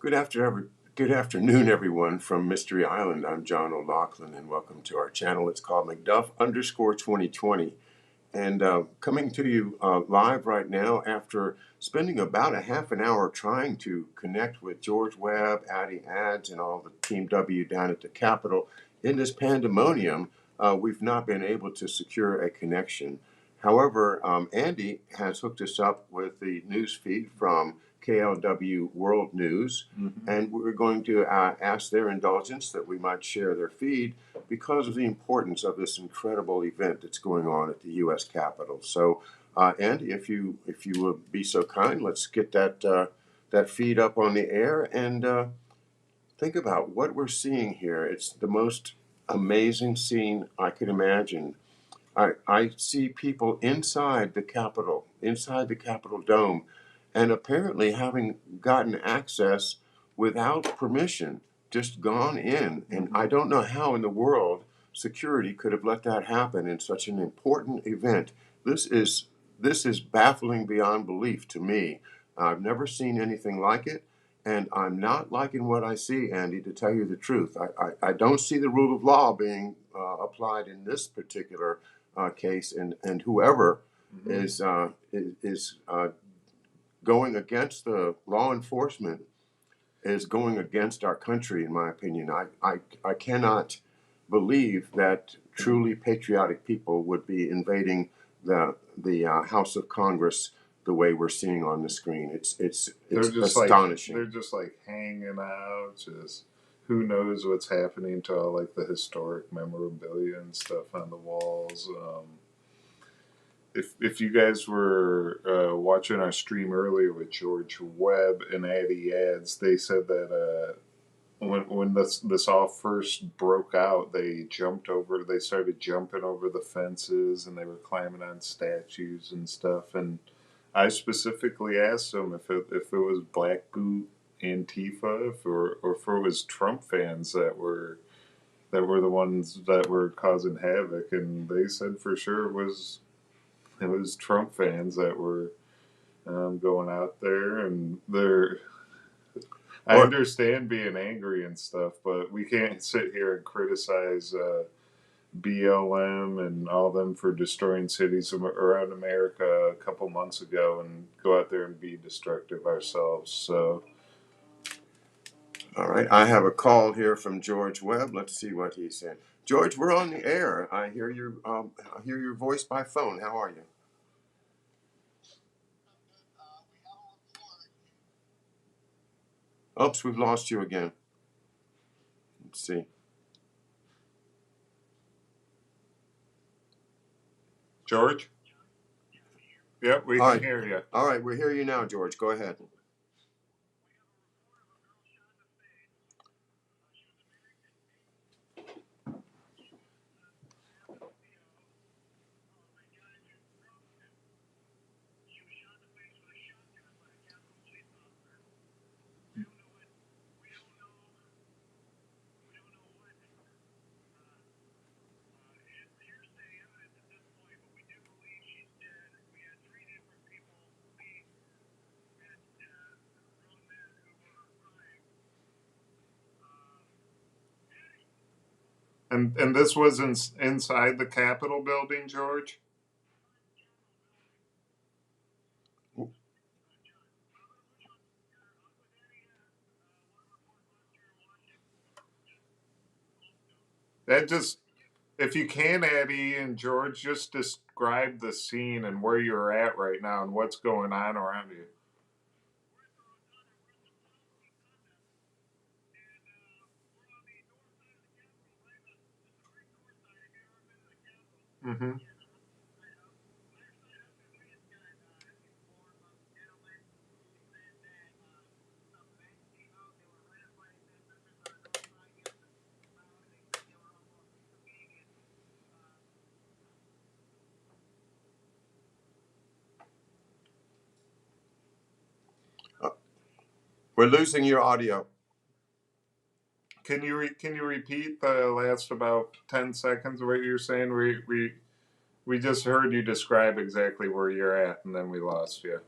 Good afternoon, everyone from Mystery Island. I'm John O'Loughlin, and welcome to our channel. It's called McDuff_2020, and coming to you live right now after spending about a half an hour trying to connect with George Webb, Addie Ads, and all the Team W down at the Capitol. In this pandemonium, we've not been able to secure a connection. However, Andy has hooked us up with the news feed from KLW World News, and we're going to ask their indulgence that we might share their feed because of the importance of this incredible event that's going on at the U.S. Capitol. So, Andy, if you would be so kind, let's get that feed up on the air and think about what we're seeing here. It's the most amazing scene I could imagine. I see people inside the Capitol Dome, and apparently having gotten access without permission, just gone in. And I don't know how in the world security could have let that happen in such an important event. This is baffling beyond belief to me. I've never seen anything like it, and I'm not liking what I see, Andy, to tell you the truth. I don't see the rule of law being applied in this particular case, and whoever is going against the law enforcement is going against our country, in my opinion. I cannot believe that truly patriotic people would be invading the House of Congress the way we're seeing on the screen. It's astonishing. They're just like hanging out, just who knows what's happening to all like the historic memorabilia and stuff on the walls. If you guys were watching our stream earlier with George Webb and Addie Ads, they said that when this all first broke out, they started jumping over the fences and they were climbing on statues and stuff. And I specifically asked them if it was Black Boot Antifa, or if it was Trump fans that were the ones that were causing havoc, and they said for sure it was Trump fans that were going out there, and they're. I understand being angry and stuff, but we can't sit here and criticize BLM and all them for destroying cities around America a couple months ago and go out there and be destructive ourselves. So, All right, I have a call here from George Webb. Let's see what he said. George, we're on the air. I hear your voice by phone. How are you? Oops, we've lost you again. Let's see. George? Yep, we can hear you. All right, we hear you now, George. Go ahead. And this was inside the Capitol building, George? That just, if you can, Addie and George, just describe the scene and where you're at right now and what's going on around you. Mm-hmm. We're losing your audio. Can you repeat the last about 10 seconds of what you're saying? We just heard you describe exactly where you're at, and then we lost you.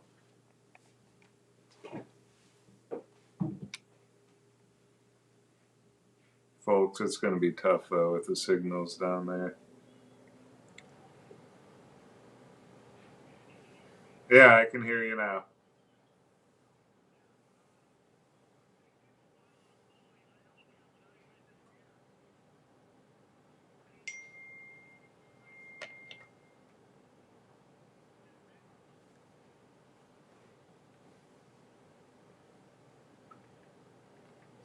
Folks, it's going to be tough though with the signals down there. Yeah, I can hear you now.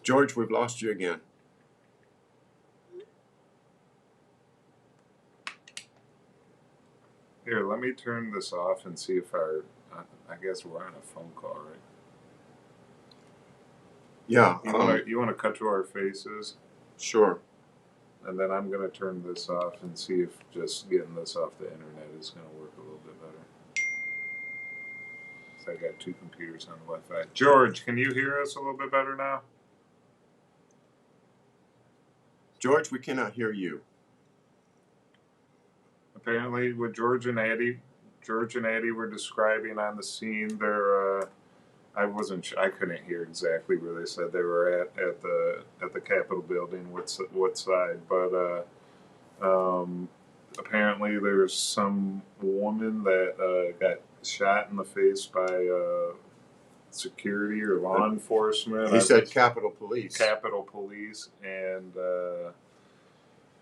George, we've lost you again. Here, let me turn this off and see if I guess we're on a phone call, right? Yeah. You want to cut to our faces, Sure. and then I'm going to turn this off and see if just getting this off the internet is going to work a little bit better. So I got two computers on Wi-Fi. George, can you hear us a little bit better now? George, we cannot hear you. Apparently, with George and Addie were describing on the scene. They're I couldn't hear exactly where they said they were at the Capitol building, what side, but apparently there's some woman that got shot in the face by security or law enforcement. He said Capitol Police. Capitol Police, and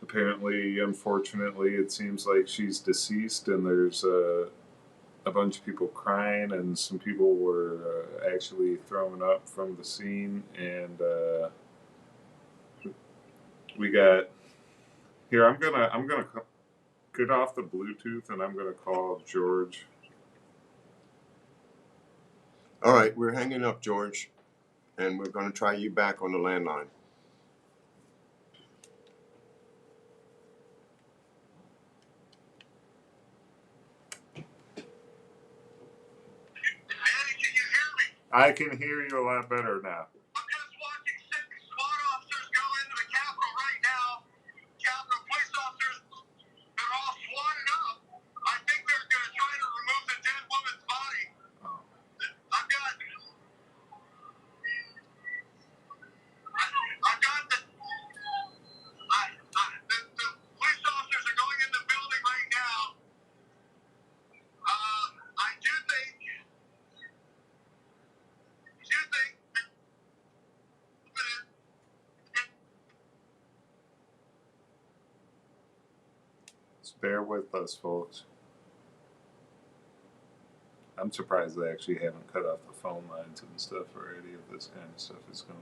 apparently, unfortunately, it seems like she's deceased, and there's a bunch of people crying, and some people were actually thrown up from the scene, and we got here. I'm gonna get off the Bluetooth, and I'm gonna call George. All right, we're hanging up, George, and we're going to try you back on the landline. I can hear you a lot better now. I'm just watching 6 SWAT officers go into the Capitol right now. Capitol police officers, they're all swatted up. I think they're going to try to remove the dead woman's body. I've got the police officers are going in the building right now. I do think Just bear with us, folks. I'm surprised they actually haven't cut off the phone lines and stuff already if this kind of stuff is going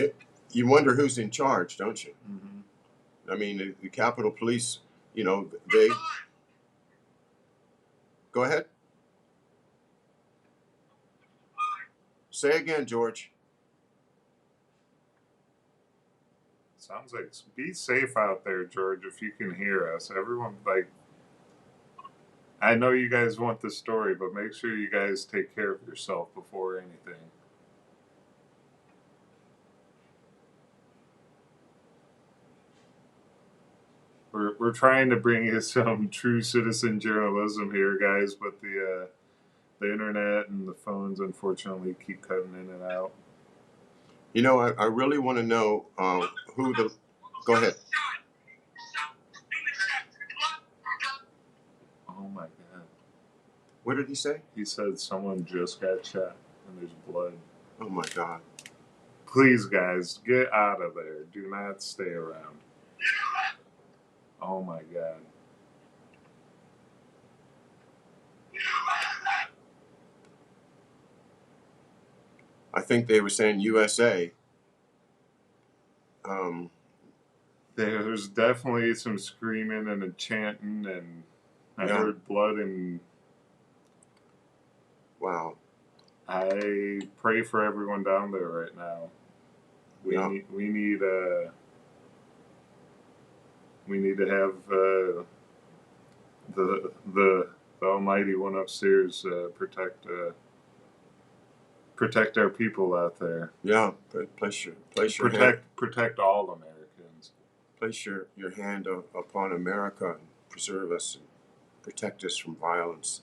on. You wonder who's in charge, don't you? Mm-hmm. I mean, the Capitol Police, you know, they... Go ahead. Say again, George. Sounds like be safe out there, George, if you can hear us. Everyone, like, I know you guys want the story, but make sure you guys take care of yourself before anything. We're trying to bring you some true citizen journalism here, guys, but the internet and the phones, unfortunately, keep cutting in and out. You know, I really want to know who the... Go ahead. Oh my God. What did he say? He said someone just got shot and there's blood. Oh my God. Please, guys, get out of there. Do not stay around. Oh my God. I think they were saying USA. There's definitely some screaming and a chanting, and I heard blood, and wow. I pray for everyone down there right now. We need to have the Almighty One upstairs protect our people out there. Yeah, place your hand. Protect all Americans. Place your hand upon America and preserve us and protect us from violence.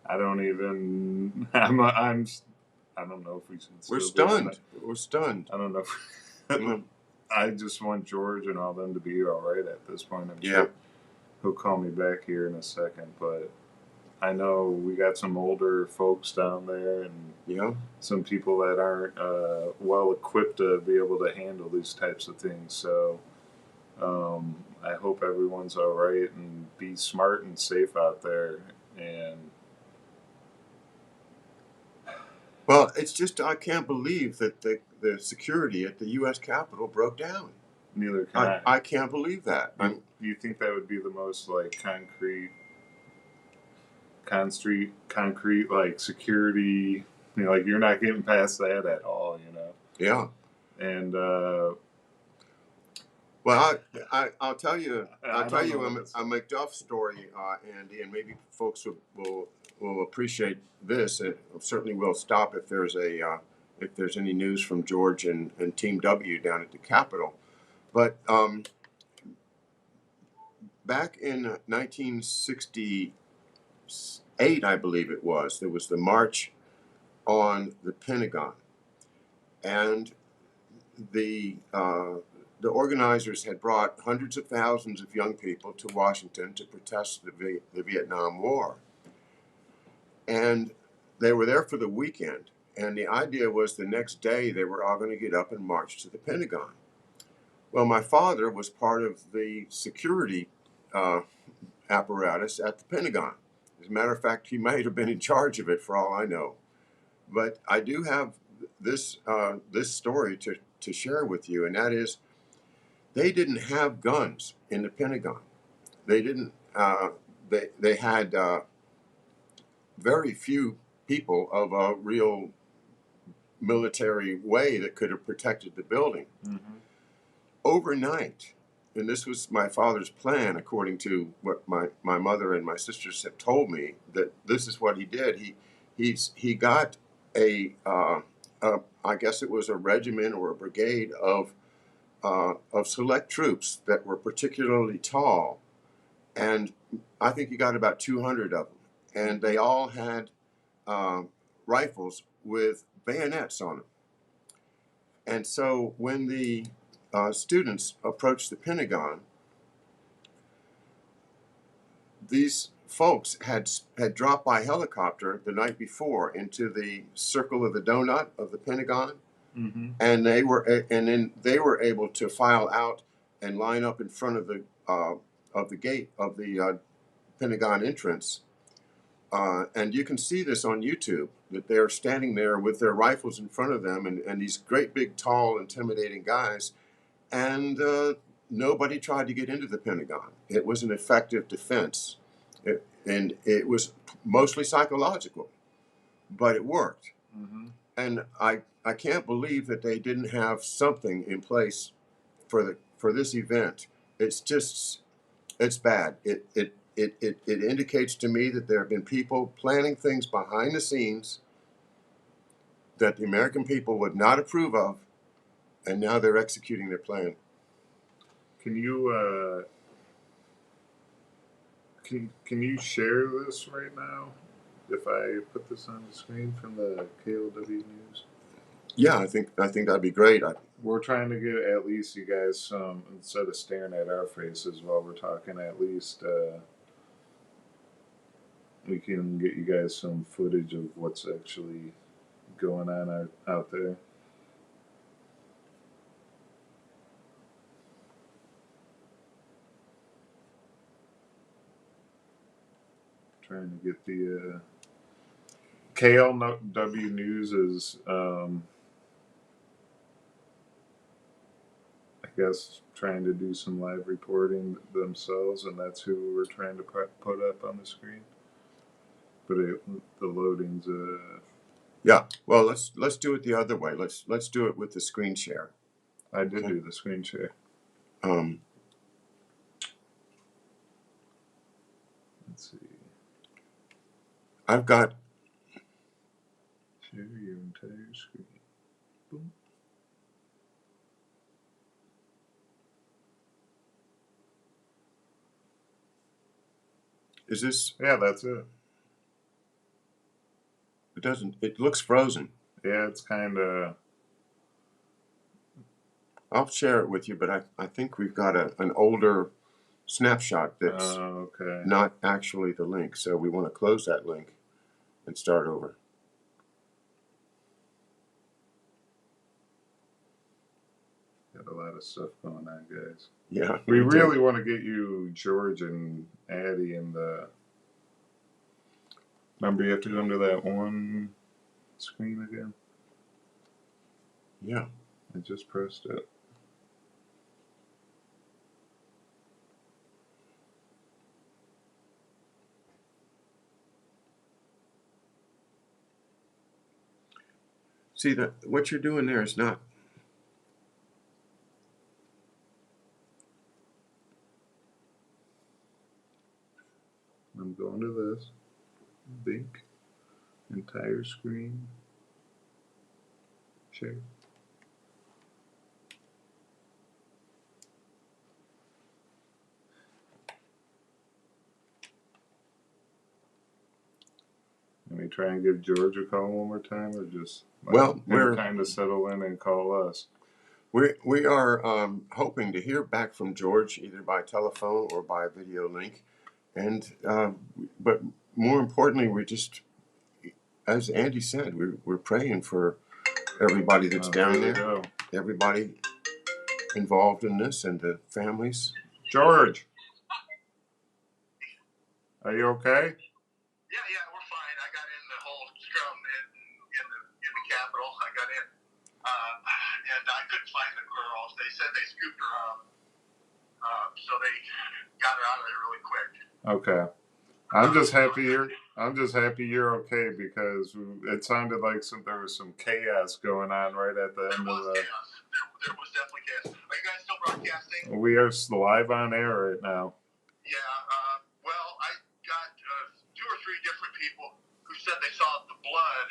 I don't even. I'm I don't know if we should We're still do stunned. We're stunned. I don't know. Mm, I just want George and all them to be all right at this point. I'm Yeah. sure he'll call me back here in a second, but I know we got some older folks down there and Yeah. some people that aren't well equipped to be able to handle these types of things. So I hope everyone's all right and be smart and safe out there. And Well, it's just I can't believe that the security at the U.S. Capitol broke down. neither can I. I can't believe that. Do you think that would be the most like concrete like security? You know, like you're not getting past that at all. You know. Yeah. And Well, I'll tell you I I'll tell don't you know a, what it's- a McDuff story, Andy, and maybe folks will appreciate this. It certainly will stop if there's any news from George and Team W down at the Capitol. But back in 1968, I believe it was, there was the March on the Pentagon, and the organizers had brought hundreds of thousands of young people to Washington to protest the Vietnam War, and they were there for the weekend. And the idea was the next day they were all going to get up and march to the Pentagon. Well, my father was part of the security apparatus at the Pentagon. As a matter of fact, he might have been in charge of it for all I know. But I do have this story to share with you, and that is they didn't have guns in the Pentagon. They didn't. They had very few people of a real military way that could have protected the building. Mm-hmm. Overnight, and this was my father's plan, according to what my mother and my sisters have told me, that this is what he did. He got I guess it was a regiment or a brigade of select troops that were particularly tall, and I think he got about 200 of them, and they all had rifles with bayonets on them. And so when the students approached the Pentagon, these folks had dropped by helicopter the night before into the circle of the donut of the Pentagon, Mm-hmm. and then they were able to file out and line up in front of the gate of the Pentagon entrance. And you can see this on YouTube, that they're standing there with their rifles in front of them, and these great big, tall, intimidating guys. And nobody tried to get into the Pentagon. It was an effective defense. And it was mostly psychological, but it worked. Mm-hmm. And I can't believe that they didn't have something in place for this event. It's bad. It indicates to me that there have been people planning things behind the scenes that the American people would not approve of, and now they're executing their plan. Can you can you share this right now? If I put this on the screen from the KLW News, Yeah, I think that'd be great. we're trying to get at least you guys some instead of staring at our faces while we're talking. At least we can get you guys some footage of what's actually going on out there. Trying to get the KLW News is, I guess, trying to do some live reporting themselves, and that's who we're trying to put up on the screen. But the loading's Yeah. Well, let's do it the other way. Let's do it with the screen share. I did do the screen share. Let's see. I've got. Share your entire screen. Boom. Is this? Yeah, that's it. It doesn't. It looks frozen. Yeah, it's kind of. I'll share it with you, but I think we've got an older snapshot that's Okay. not actually the link. So we want to close that link and start over. Got a lot of stuff going on, guys. Yeah. We do. really want to get you, George and Addie, in the. Remember, you have to go into that one screen again? Yeah. I just pressed it. See that what you're doing there is not. I'm going to this. Big. Entire screen. Share. Let me try and give George a call one more time, or just Well, him kind of settle in and call us. We are hoping to hear back from George either by telephone or by video link, and but more importantly, we're just, as Andy said, we're praying for everybody that's down Here we there, go. everybody involved in this, and the families. George, are you okay? Yeah, we're fine. I got in the whole scrum in the Capitol. I got in, and I couldn't find the girl. They said they scooped her up, so they got her out of there really quick. Okay. I'm just happy you're okay, because it sounded like there was some chaos going on right at the end of the. Chaos. There was definitely chaos. Are you guys still broadcasting? We are live on air right now. Yeah. Well, I got 2 or 3 different people who said they saw the blood,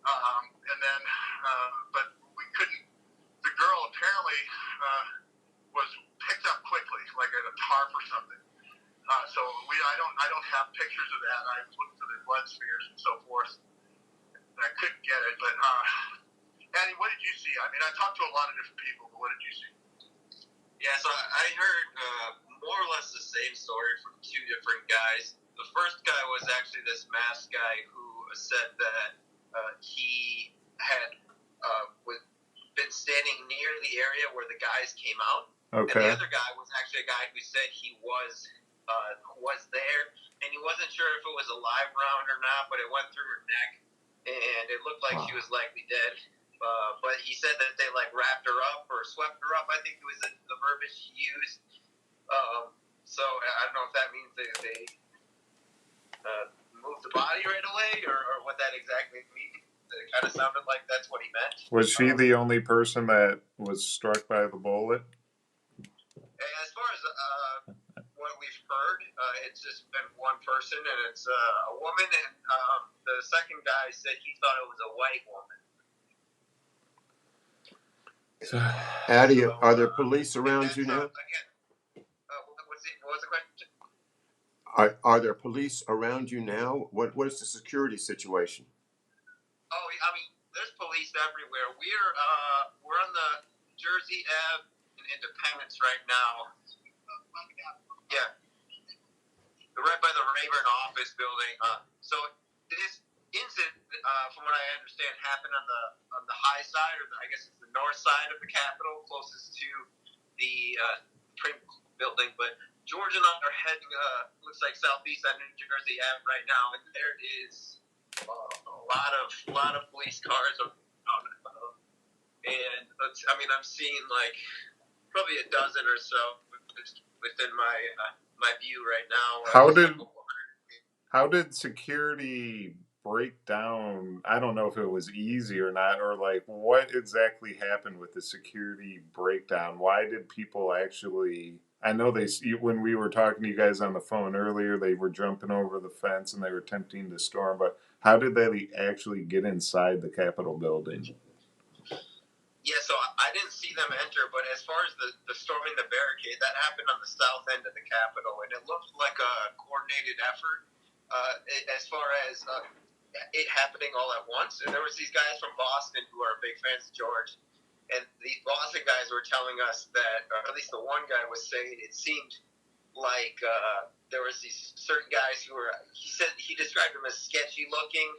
and then, but we couldn't. The girl apparently was picked up quickly, like at a tarp or something. So I don't have pictures of that. I was looking for the blood smears and so forth. And I couldn't get it, but Annie, what did you see? I mean, I talked to a lot of different people, but what did you see? Yeah, so I heard more or less the same story from 2 different guys. The first guy was actually this masked guy who said that he had been standing near the area where the guys came out. Okay. And the other guy was actually a guy who said he was there, and he wasn't sure if it was a live round or not, but it went through her neck, and it looked like she was likely dead. But he said that they like wrapped her up or swept her up. I think it was the verbiage he used. So I don't know if that means they moved the body right away, or what that exactly means. It kind of sounded like that's what he meant. Was she the only person that was struck by the bullet? As far as what we've heard, it's just been one person, and it's a woman, and the second guy said he thought it was a white woman. Addie, are there police around you now? Again, what was the question? Are there police around you now? What is the security situation? Oh, I mean, there's police everywhere. We're on the Jersey Ave in Independence right now. Yeah, right by the Rayburn office building. So this incident, from what I understand, happened on the high side, or I guess it's the north side of the Capitol, closest to the print building. But George and I are heading, looks like southeast on New Jersey Ave right now, and there is a lot of police cars around. And I mean, I'm seeing like probably a dozen or so within my view right now. How did security break down? I don't know if it was easy or not, or like what exactly happened with the security breakdown. Why did people actually? I know when we were talking to you guys on the phone earlier, they were jumping over the fence and they were attempting to storm. But how did they actually get inside the Capitol building? Yeah, so I didn't see them enter, but as far as the storming the barricade, that happened on the south end of the Capitol, and it looked like a coordinated effort. As far as it happening all at once. And there was these guys from Boston who are big fans of George, and the Boston guys were telling us that, or at least the one guy was saying, it seemed like there was these certain guys who were. He described them as sketchy looking,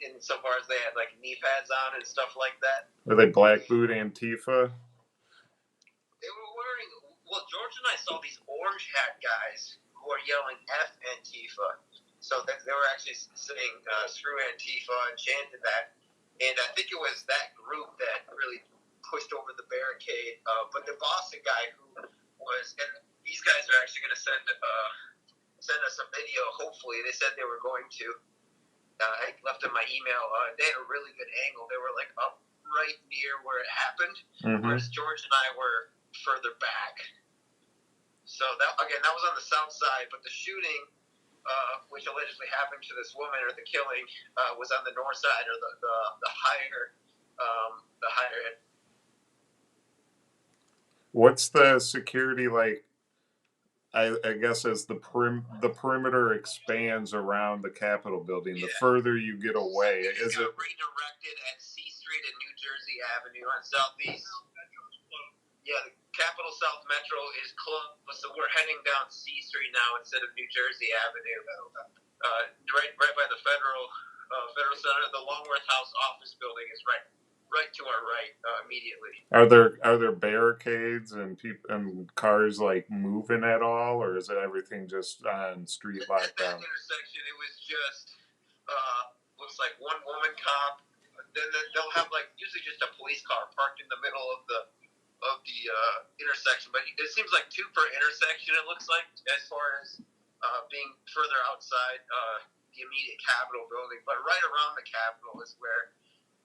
insofar as they had like knee pads on and stuff like that. Are they Black Boot Antifa? They were wearing. Well, George and I saw these orange hat guys who were yelling "F Antifa." So they were actually saying "Screw Antifa" and chanted that. And I think it was that group that really pushed over the barricade. But the Boston guy who was, and these guys are actually going to send us a video. Hopefully, they said they were going to. I left them my email. They had a really good angle. They were like up right near where it happened, whereas George and I were further back. So that was on the south side, but the shooting, which allegedly happened to this woman, or the killing, was on the north side, or the higher end. What's the security like? I guess as the perimeter expands around the Capitol building, the further you get away, is it redirected at C Street and New Jersey Avenue on Southeast? Yeah, the Capitol South Metro is closed, so we're heading down C Street now instead of New Jersey Avenue. Right by the Federal Center. The Longworth House office building is right to our right immediately. Are there barricades and cars like moving at all, or is it everything just on street lockdown? At that intersection, it was just looks like one woman cop. Then they'll have like usually just a police car parked in the middle of the intersection, but it seems like two per intersection. It looks like, as far as being further outside the immediate Capitol building, but right around the Capitol is where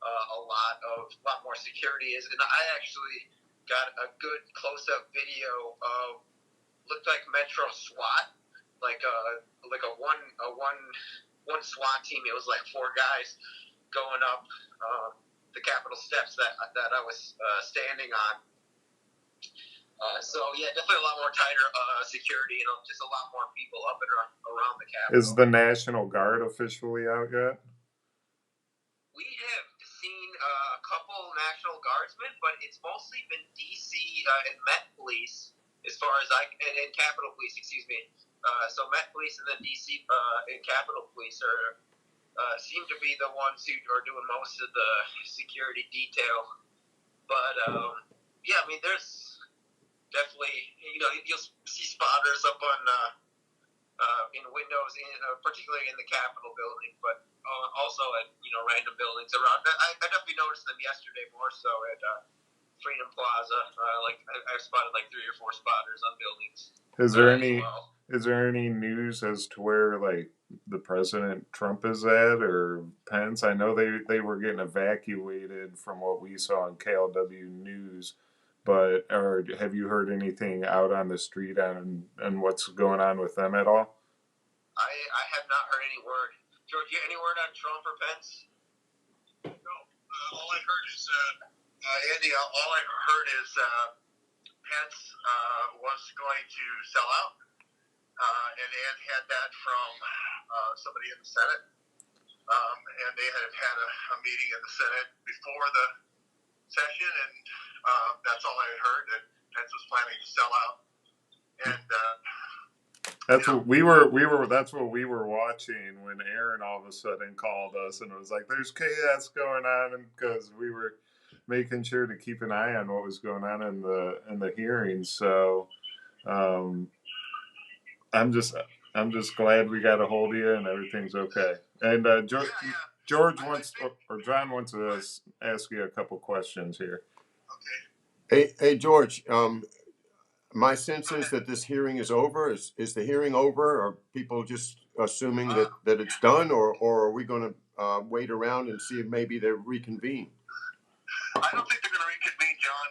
a lot more security is. And I actually got a good close-up video of looked like Metro SWAT, like a one SWAT team. It was like 4 guys going up the Capitol steps that I was standing on. So yeah, definitely a lot more tighter security, just a lot more people up and around the Capitol. Is the National Guard officially out yet? We have seen a couple National Guardsmen, but it's mostly been DC and Met Police, as far as and Capitol Police, excuse me. So Met Police and then DC and Capitol Police seem to be the ones who are doing most of the security detail. But yeah, I mean, there's definitely, you'll see spotters up on in windows, particularly in the Capitol building, but also at random buildings around. I definitely noticed them yesterday more so at Freedom Plaza. I spotted like 3 or 4 spotters on buildings. Is there any news as to where like the President Trump is at, or Pence? I know they were getting evacuated from what we saw on KLW News. But have you heard anything out on the street on what's going on with them at all? I have not heard any word. George, you any word on Trump or Pence? No. All I heard is Andy. All I heard is Pence was going to sell out, and Ed had that from somebody in the Senate, and they had a meeting in the Senate before the session, and that's all I had heard, that Pence was planning to sell out. And that's what we were. That's what we were watching when Aaron all of a sudden called us and was like, "There's chaos going on," and because we were making sure to keep an eye on what was going on in the hearings. So I'm just glad we got a hold of you and everything's okay. And George wants, or John wants to ask you a couple questions here. Okay. Hey George, my sense is that this hearing is over. Is the hearing over? Are people just assuming that it's done, or are we going to wait around and see if maybe they reconvene? I don't think they're going to reconvene, John.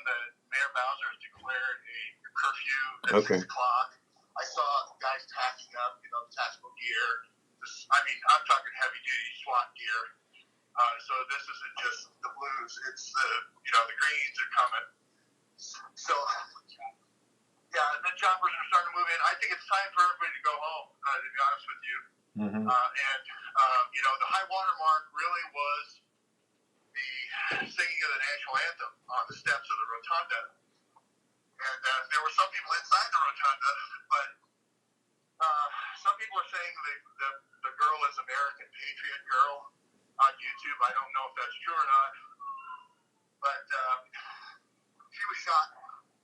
Mayor Bowser has declared a curfew at 6 o'clock. I saw guys tacking up, tactical gear. I'm talking heavy-duty SWAT gear. So this isn't just the blues; it's the greens are coming. So yeah, the choppers are starting to move in. I think it's time for everybody to go home. To be honest with you, Mm-hmm. The high water mark really was the singing of the national anthem on the steps of the rotunda. And there were some people inside the rotunda, but some people are saying the girl is American Patriot Girl on YouTube. I don't know if that's true or not, but she was shot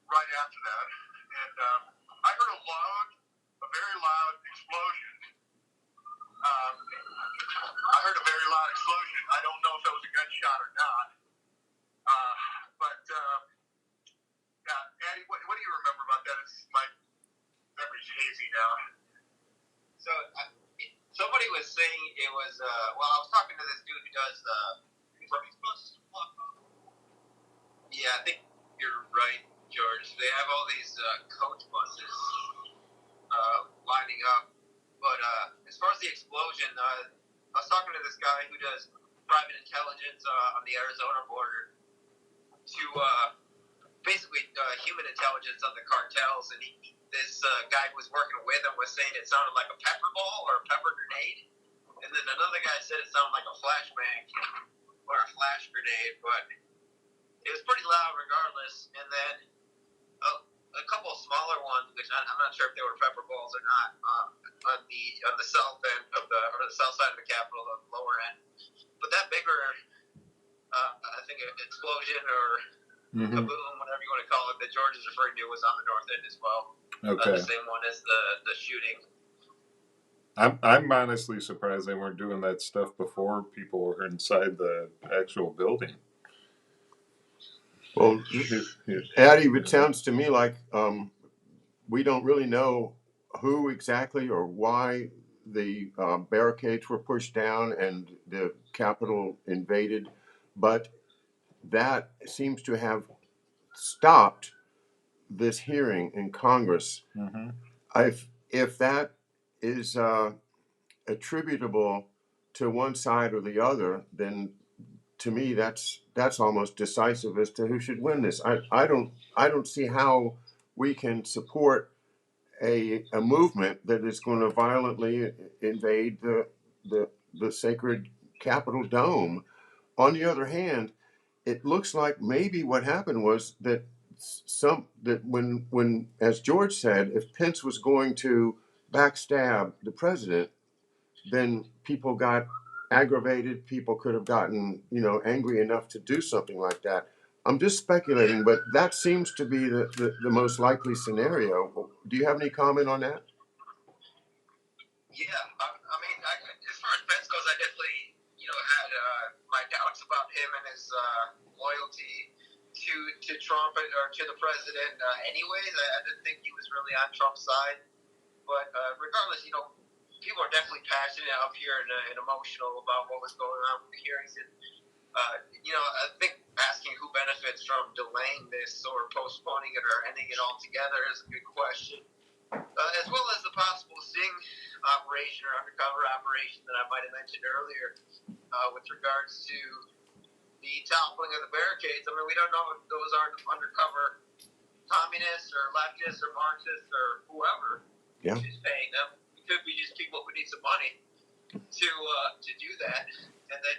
right after that. And I heard a very loud explosion. I heard a very loud explosion. I don't know if it was a gunshot or not. Addie, what do you remember about that? My memory's hazy now. So somebody was saying it was. I was talking to this dude who does. Yeah, I think you're right, George. They have all these coach buses lining up. But as far as the explosion, I was talking to this guy who does private intelligence on the Arizona border to basically human intelligence on the cartels. And this guy who was working with him was saying it sounded like a pepper ball or a pepper grenade. And then another guy said it sounded like a flashbang or a flash grenade. But it was pretty loud regardless. And then a couple of smaller ones, which I'm not sure if they were pepper balls or not, on the south end of the south side of the Capitol, the lower end. But that bigger, I think, explosion or kaboom, whatever you want to call it, that George is referring to was on the north end as well. Okay. The same one as the shooting. I'm honestly surprised they weren't doing that stuff before people were inside the actual building. Well, Addie, it sounds to me like we don't really know who exactly or why the barricades were pushed down and the Capitol invaded, but that seems to have stopped this hearing in Congress. Mm-hmm. If that is attributable to one side or the other, then to me that's almost decisive as to who should win this. I don't see how we can support a movement that is going to violently invade the sacred Capitol dome. On the other hand, it looks like maybe what happened was that when as George said, if Pence was going to backstab the president, then people got aggravated. People could have gotten angry enough to do something like that. I'm just speculating, but that seems to be the most likely scenario. Do you have any comment on that? Yeah, as far as Pence goes, I definitely, had my doubts about him and his loyalty to Trump or to the president. Anyways, I didn't think he was really on Trump's side. But regardless, people are definitely passionate up here and emotional about what was going on with the hearings. And I think asking who benefits from delaying this or postponing it or ending it altogether is a good question. As well as the possible sting operation or undercover operation that I might have mentioned earlier with regards to the toppling of the barricades. I mean, we don't know if those are undercover communists or leftists or Marxists or whoever is paying them. It could be just people who need some money to do that and then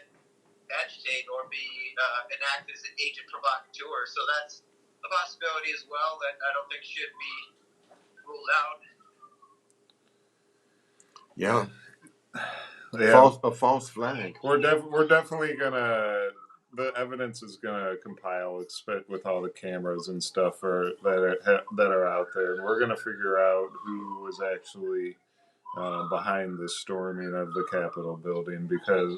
agitate or enact as an agent provocateur. So that's a possibility as well that I don't think should be ruled out. Yeah. A false flag. We're definitely gonna. The evidence is gonna compile, with all the cameras and stuff that are out there, and we're gonna figure out who was actually behind the storming of the Capitol building, because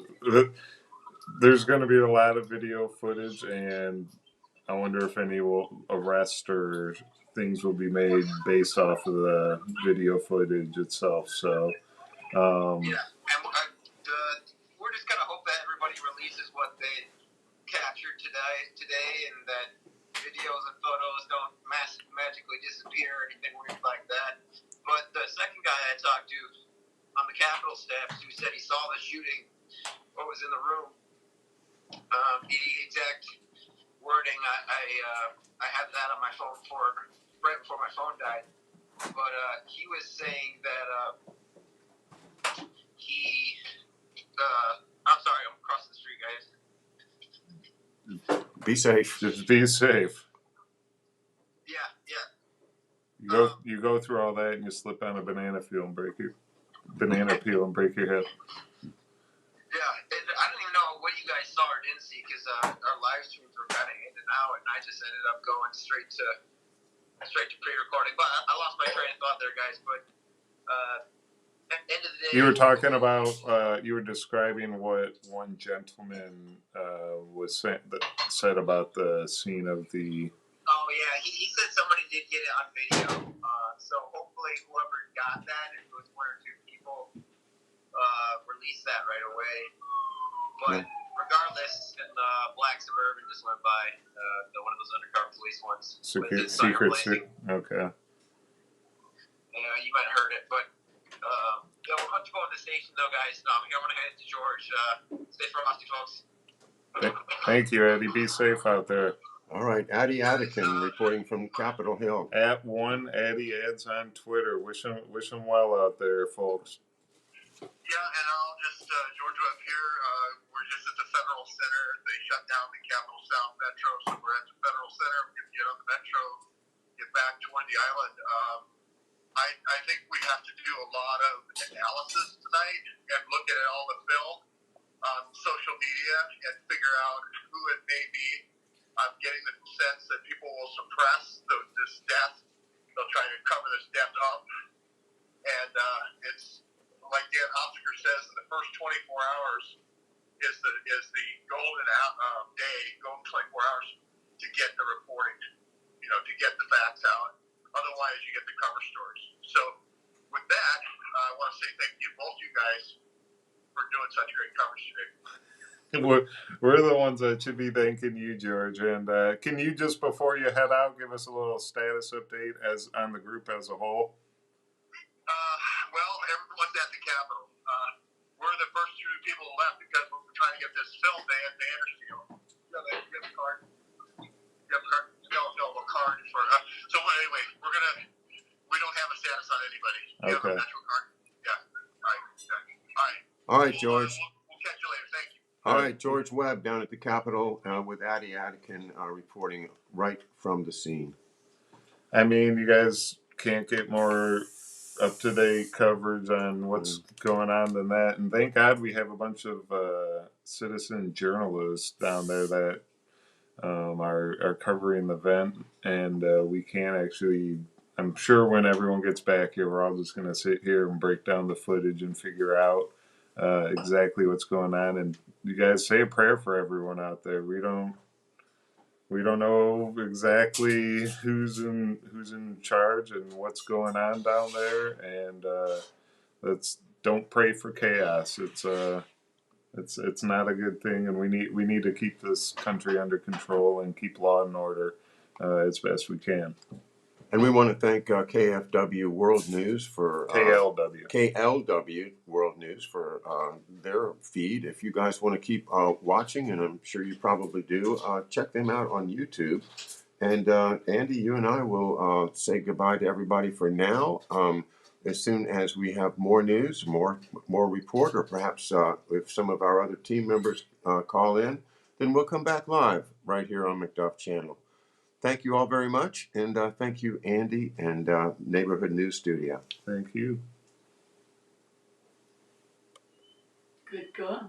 there's going to be a lot of video footage, and I wonder if any arrest or things will be made based off of the video footage itself. So, and we're just gonna hope that everybody releases what they captured today, and that videos and photos don't magically disappear or anything weird like that. But the second guy I talked to on the Capitol steps, who said he saw the shooting, what was in the room, the exact wording I had that on my phone right before my phone died. But he was saying that he Be safe. Just be safe. Yeah, yeah. You go through all that and you slip on a banana peel and break your head. Yeah, and I don't even know what you guys saw or didn't see because our live streams were kind of in and out, and I just ended up going straight to pre-recording. But I lost my train of thought there, guys. But at the end of the day, You were talking about you were describing what one gentleman said about the scene of the. Oh yeah, he said somebody did get it on video. So hopefully whoever got that, if it was one or two people, release that right away. But regardless, and Black Suburban just went by, one of those undercover police ones. Secret. Okay. Yeah, you might have heard it, but yeah, we're about to go on the station though, guys. I'm going to head to George. Stay frosty, folks. Thank you, Eddie. Be safe out there. All right, Addie Attican reporting from Capitol Hill. At one Addie Ads on Twitter. Wish him well out there, folks. Yeah, and I'll just, George Webb here, we're just at the Federal Center. They shut down the Capital South Metro, so we're at the Federal Center. We're going to get on the Metro, get back toward the island. I think we have to do a lot of analysis tonight and look at all the film on social media and figure out who it may be. I'm getting the sense that people will suppress this death. They'll try to cover this death up. And it's like Dan Hopsiker says, in the first 24 hours is the golden golden 24 hours to get the reporting, to get the facts out. Otherwise, you get the cover stories. So with that, I want to say thank you, both you guys, for doing such great coverage today. We're the ones that should be thanking you, George. And can you just, before you head out, give us a little status update on the group as a whole? Well, everyone's at the Capitol. We're the first two people left because we're trying to get this film to Vanderstel. You have a card? You have a card? No, a card for. So anyway, we don't have a status on anybody. You have a Metro card? Yeah. All right, George. We'll catch you later. Thank you. All right, George Webb down at the Capitol with Addie Attican reporting right from the scene. I mean, you guys can't get more up-to-date coverage on what's going on than that. And thank God we have a bunch of citizen journalists down there that are covering the event. And we can actually, I'm sure when everyone gets back here, we're all just going to sit here and break down the footage and figure out exactly what's going on. And you guys say a prayer for everyone out there. We don't know exactly who's in charge and what's going on down there, and don't pray for chaos. It's not a good thing, and we need to keep this country under control and keep law and order as best we can. And we want to thank KFW World News for KLW World News for their feed. If you guys want to keep watching, and I'm sure you probably do, check them out on YouTube. And Andy, you and I will say goodbye to everybody for now. As soon as we have more news, more report, or perhaps if some of our other team members call in, then we'll come back live right here on McDuff Channel. Thank you all very much, and thank you, Andy, and Neighborhood News Studio. Thank you. Good going.